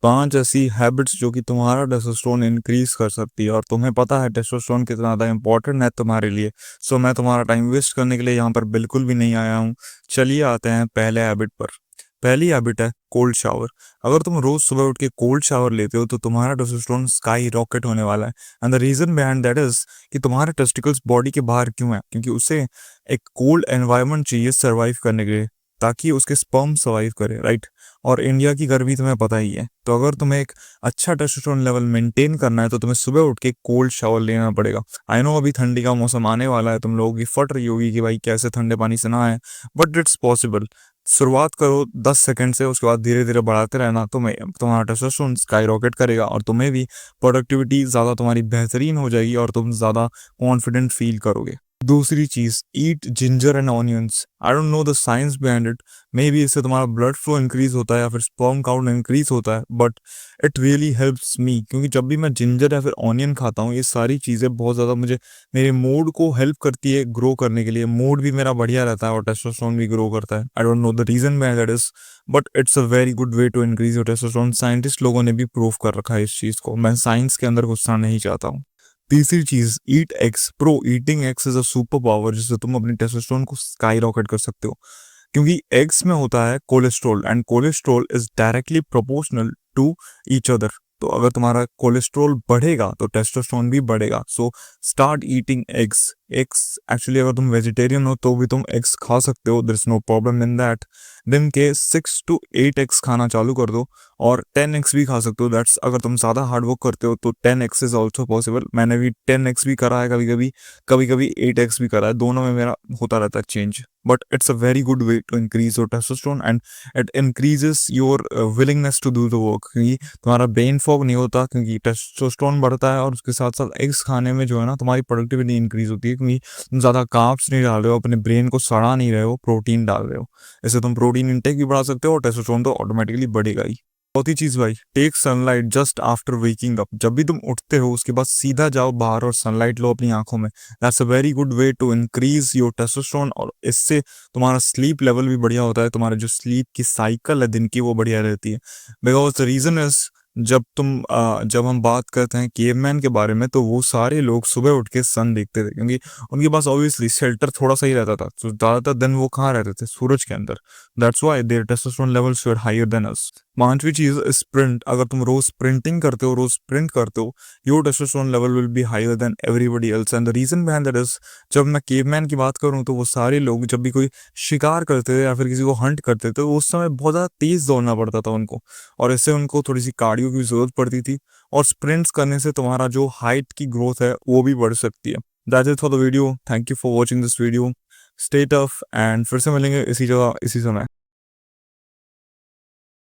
5 ऐसी हैबिट्स जो कि तुम्हारा टेस्टोस्टेरोन इंक्रीज कर सकती है, और तुम्हें पता है टेस्टोस्टेरोन कितना ज़्यादा इंपॉर्टेंट है तुम्हारे लिए। सो मैं तुम्हारा टाइम वेस्ट करने के लिए यहाँ पर बिल्कुल भी नहीं आया हूँ। चलिए आते हैं पहले हैबिट पर। पहली हैबिट है कोल्ड शावर। अगर तुम रोज सुबह उठ के कोल्ड शावर लेते हो तो तुम्हारा टेस्टोस्टेरोन स्काई रॉकेट होने वाला है। And the reason behind that is कि तुम्हारे टेस्टिकल्स बॉडी के बाहर क्यों है, क्योंकि उसे एक कोल्ड एनवायरनमेंट चाहिए सर्वाइव करने के लिए, ताकि उसके स्पर्म सर्वाइव करे, राइट। और इंडिया की गर्मी तुम्हें पता ही है, तो अगर तुम्हें एक अच्छा टेस्टोस्टेरोन लेवल मेंटेन करना है तो तुम्हें सुबह उठ के कोल्ड शावर लेना पड़ेगा। आई नो अभी ठंडी का मौसम आने वाला है, तुम लोगों की फट रही होगी कि भाई कैसे ठंडे पानी से नहाएं, बट इट्स पॉसिबल। शुरुआत करो 10 सेकंड से, उसके बाद धीरे धीरे बढ़ाते रहना, तुम्हारा टेस्टोस्टेरोन स्काई रॉकेट करेगा और तुम्हें भी प्रोडक्टिविटी ज़्यादा तुम्हारी बेहतरीन हो जाएगी और तुम ज़्यादा कॉन्फिडेंट फील करोगे। दूसरी चीज, eat ginger and onions. I don't know the science behind it, maybe इससे तुम्हारा ब्लड फ्लो इंक्रीज होता है या फिर स्पर्म काउंट इंक्रीज होता है, but it really helps me, क्योंकि जब भी मैं जिंजर या फिर ऑनियन खाता हूँ ये सारी चीज़ें बहुत ज़्यादा मुझे मेरे मूड को हेल्प करती है ग्रो करने के लिए। मूड भी मेरा बढ़िया रहता है और टेस्टोस्टेरोन भी ग्रो करता है। I don't know the reason behind that is, but it's a very good way to increase your testosterone. Scientist लोगों ने भी प्रूव कर रखा है इस चीज़ को, मैं साइंस के अंदर घुसना नहीं चाहता हूँ। तीसरी चीज, eat eggs. Pro eating eggs is a super power जिससे तुम अपनी टेस्टोस्टेरोन को स्काई रॉकेट कर सकते हो, क्योंकि एग्स में होता है cholesterol and cholesterol is directly proportional to each other. तो अगर तुम्हारा कोलेस्ट्रॉल बढ़ेगा तो टेस्टोस्टेरोन भी बढ़ेगा। So start eating eggs. Eggs actually अगर तुम वेजिटेरियन हो तो भी तुम एग्स खा सकते हो, there is no problem in that. दिन के 6 to 8 एग्स खाना चालू कर दो, और 10 एक्स भी खा सकते हो। दैट्स अगर तुम ज़्यादा हार्ड वर्क करते हो तो 10 एक्स इज ऑल्सो पॉसिबल। मैंने भी 10 एक्स भी करा है, कभी कभी 8 एक्स भी करा है, दोनों में मेरा होता रहता है change. But it's a very good way to increase your testosterone and it increases your willingness to do the work, क्योंकि तुम्हारा ब्रेन फॉग नहीं होता, क्योंकि टेस्टोस्टेरोन बढ़ता है और उसके साथ साथ एग्स खाने में जो है ना तुम्हारी प्रोडक्टिविटी इंक्रीज होती है, क्योंकि तुम ज़्यादा कार्ब्स नहीं डाल रहे हो, अपने ब्रेन को सड़ा नहीं रहे हो, प्रोटीन डाल रहे हो। इससे तुम प्रोटीन इंटेक भी बढ़ा सकते हो और टेस्टोस्टेरोन तो ऑटोमेटिकली बढ़ेगा ही। चौथी चीज भाई, take sunlight just after waking up. जब भी तुम उठते हो उसके बाद सीधा जाओ बाहर और सनलाइट लो अपनी आंखों में। That's a very good way to increase your testosterone, और इससे तुम्हारा स्लीप लेवल भी बढ़िया होता है, तुम्हारा जो स्लीप की साइकिल है दिन की वो बढ़िया रहती है। बिकॉज द रीजन इज, जब हम बात करते हैं केवमैन के बारे में तो वो सारे लोग सुबह उठ के सन देखते थे, क्योंकि उनके पास ऑब्वियसली शेल्टर थोड़ा सा ही रहता था, तो ज़्यादातर दिन वो कहाँ रहते थे, सूरज के अंदर। That's why their testosterone levels were higher than us. पांचवी चीज, स्प्रिंट। अगर तुम रोज स्प्रिंटिंग करते हो, रोज स्प्रिंट करते हो, your testosterone level will be higher than everybody else. And the reason behind that is, जब मैं केवमैन की बात करूं तो वो सारे लोग जब भी कोई शिकार करते थे या फिर किसी को हंट करते थे तो उस समय बहुत ज़्यादा तेज दौड़ना पड़ता था उनको, और इससे उनको थोड़ी सी कार्डियो की जरूरत पड़ती थी। और स्प्रिंट्स करने से तुम्हारा जो हाइट की ग्रोथ है वो भी बढ़ सकती है। That's it for the video, thank you for watching this video. Stay tough and फिर से मिलेंगे इसी जगह इसी समय।